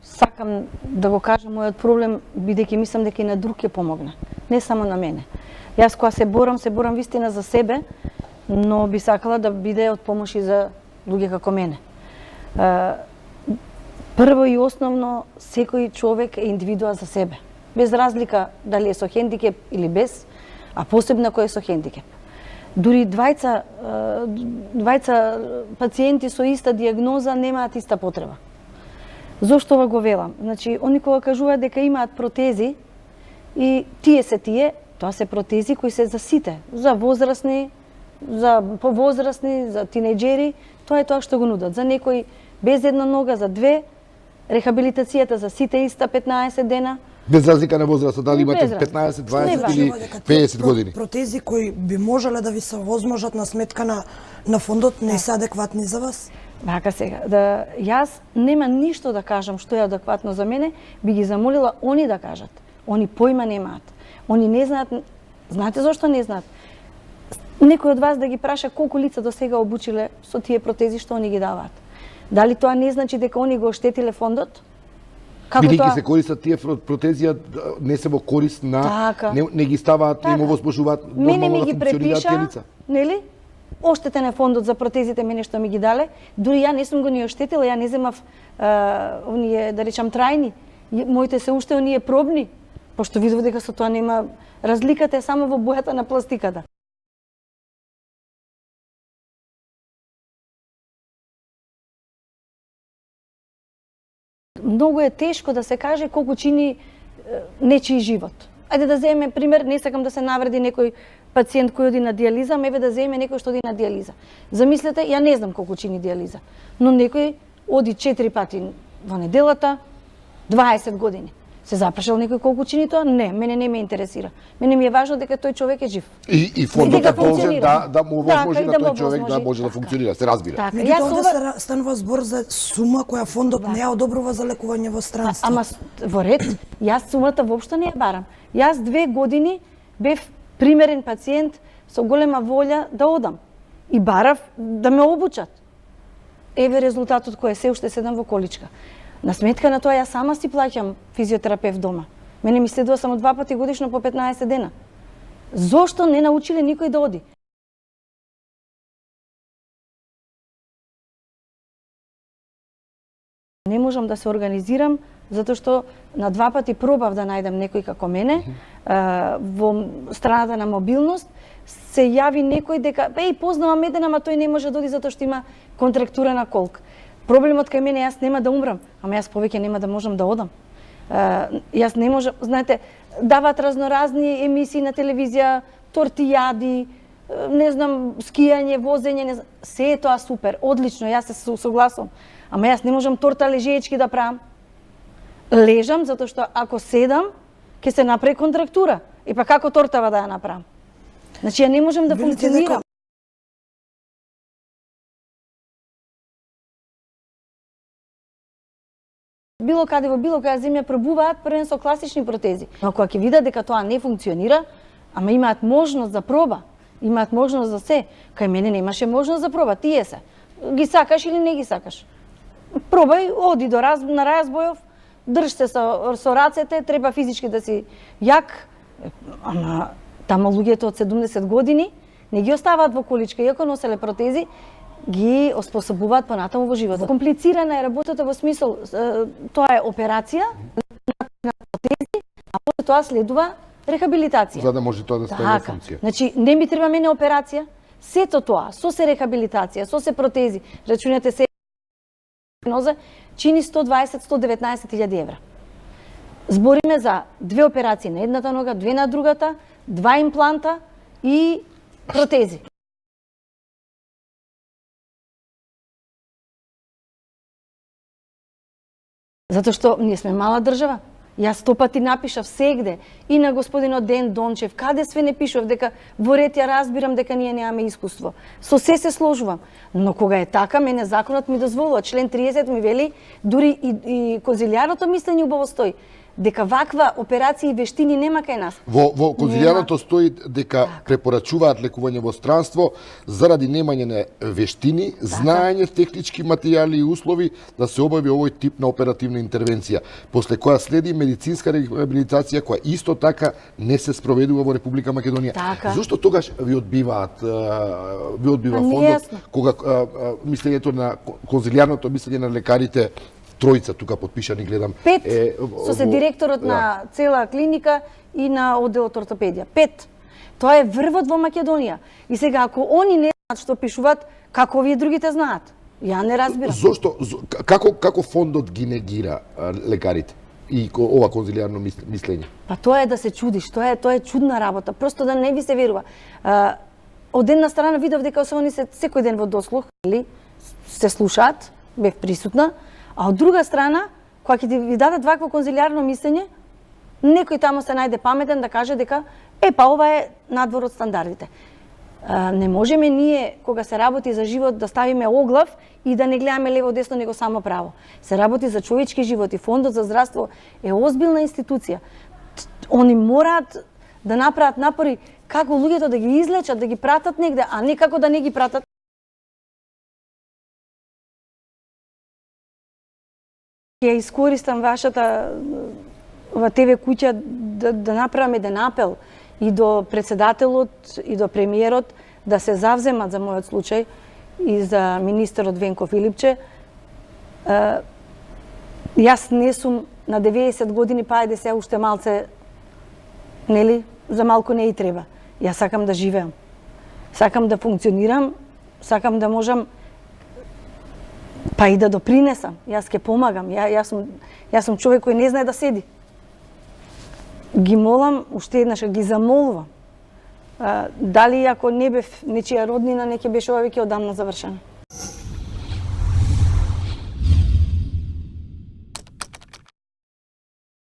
Сакам да го кажам мојот проблем, бидејќи мислам дека и на друг ќе помогне, не само на мене. Јас кога се борам вистина за себе, но би сакала да биде од помош и за луѓе како мене. Прво и основно, секој човек е индивидуа за себе. Без разлика дали е со хендикеп или без, а посебно кој е со хендикеп. Дури двајца пациенти со иста диагноза немаат иста потреба. Зошто ова го велам? Значи, они кога кажуваат дека имаат протези и тие, тоа се протези кои се за сите, за возрастни, за повозрастни, за тинејџери, тоа е тоа што го нудат. За некој без една нога, за две, рехабилитацијата за сите иста 15 дена. Без разлика на возрастот, дали имате 15, 20 или 50 години. Протези кои би можеле да ви се возможат на сметка на фондот не се адекватни за вас? Вака сега, јас нема ништо да кажам што е адекватно за мене, би ги замолила они да кажат. Они појма немаат. Они не знаат, знаете зошто не знаат? Некој од вас да ги праша колку лица до сега обучиле со тие протези што они ги даваат. Дали тоа не значи дека они го оштетиле фондот? Бидејќи се користат тие протези, не се во корист на не ги ставаат, не му возможуваат нормално да функционираат тие лица. Нели? Оштетен е фондот за протезите мене што ми ги дале, дури ја не сум го ни оштетила, ја не земав оние, да речам, трајни. Моите се уште оние пробни, пошто видов дека со тоа нема разликата е само во бојата на пластиката. Многу е тешко да се каже колку чини нечии живот. Ајде да земеме пример, не сакам да се навреди некој пациент кој оди на диализа, еве да земеме некој што оди на диализа. Замислете, ја не знам колку чини диализа, но некој оди 4 пати во неделата, 20 години. Се запрашал некој колку чини тоа? Не, мене не ме интересира. Мене ми е важно дека тој човек е жив. И фондот е должен да му овозможи на тој човек да може да функционира, се разбира. Така, овде станува збор за сума која фондот не ја одобрува за лекување во странство. Ама во ред, јас сумата воопшто не ја барам. Јас 2 години бев примерен пациент со голема волја да одам и барав да ме обучат. Еве резултатот кој е, се уште седам во количка. На сметка на тоа, јас сама си плаќам физиотерапевт дома. Мене ми следува само 2 пати годишно по 15 дена. Зошто не научиле никој да оди? Не можам да се организирам, затоа што на 2 пати пробав да најдам некој како мене, во страната на мобилност, се јави некој дека, познавам еден, ама тој не може да оди затоа што има контрактура на колк. Проблемот кај мене, јас нема да умрам, ама јас повеќе нема да можам да одам. Јас не можам, знаете, даваат разноразни емисии на телевизија, тортијади, не знам, скијање, возење, не знам, се е тоа супер, одлично, јас се согласувам. Ама јас не можам торта лежеечки да правам. Лежам затоа што ако седам, ќе се направи контрактура. И па како тортава да ја направам? Значи ја не можам да функционирам. Било каде во било која земја пробуваат првен со класични протези. Но кога ќе видат дека тоа не функционира, ама имаат можност за проба, имаат можност за се, кај мене немаше можност за проба, тие се. Ги сакаш или не ги сакаш? Пробај, оди на разбојов, држ се со рацете, треба физички да си јак, ама тама луѓето од 70 години не ги оставаат во количка, иако носеле протези, ги оспособуваат понатаму во животот. Комплицирана е работата во смисол, тоа е операција на протези, а после тоа следува рехабилитација. За да може тоа да стане во функција. Значи, не ми треба мене операција, сето тоа, со се рехабилитација, со се протези, рачунете се чини 120-119.000 евра. Збориме за 2 операции на едната нога, 2 на другата, 2 импланта и протези. Затоа што ние сме мала држава. Јас 100 пати напишав сегде и на господинот Ден Дончев, каде све не пишував, дека во ред ја разбирам дека ние немаме искуство. Со се сложувам. Но кога е така, мене законот ми дозволува. Член 30 ми вели, дури и конзилијарното мислење убаво стои. дека ваква операции и вештини нема кај нас. Во конзилијарното стои дека препорачуваат лекување во странство заради немање на вештини, знаење, технички материјали и услови да се обави овој тип на оперативна интервенција, после која следи медицинска реабилитација која исто така не се спроведува во Република Македонија. Зошто тогаш ви одбива фондот кога мислењето на конзилијарното мислење на лекарите тројца тука подпишани гледам. 5 со се директорот на цела клиника и на одделот ортопедија. 5. Тоа е врвот во Македонија. И сега ако они не знаат што пишуваат, како овие другите знаат? Ја не разбирам. Зошто како фондот ги негира лекарите и ова конзилијарно мислење? Па тоа е да се чудиш, тоа е чудна работа, просто да не ви се верува. Од една страна видов дека се они се секој ден во дослух, или се слушаат, бев присутна, а од друга страна, кога ќе ви дадат вакво конзилијарно мислење, некој таму се најде паметен да каже дека па ова е надвор од стандардите. Не можеме ние, кога се работи за живот, да ставиме оглав и да не гледаме лево-десно, него само право. Се работи за човечки живот и Фондот за здравство е озбилна институција. Они мораат да направат напори како луѓето да ги излечат, да ги пратат негде, а не како да не ги пратат. Ја искористам вашата ова ТВ куќа да направам еден апел и до председателот и до премиерот да се завземат за мојот случај и за министерот Венко Филипче. Јас не сум на 90 години, па ајде се уште малце, нели, за малку не и треба. Јас сакам да живеам. Сакам да функционирам, сакам да можам па и да допринесам. Јас ќе помагам. Јас сум човек кој не знае да седи. Ги молам, уште еднаш ги замолувам. Дали ако не бев нечија роднина, не ќе беше ова веќе одамна завршена.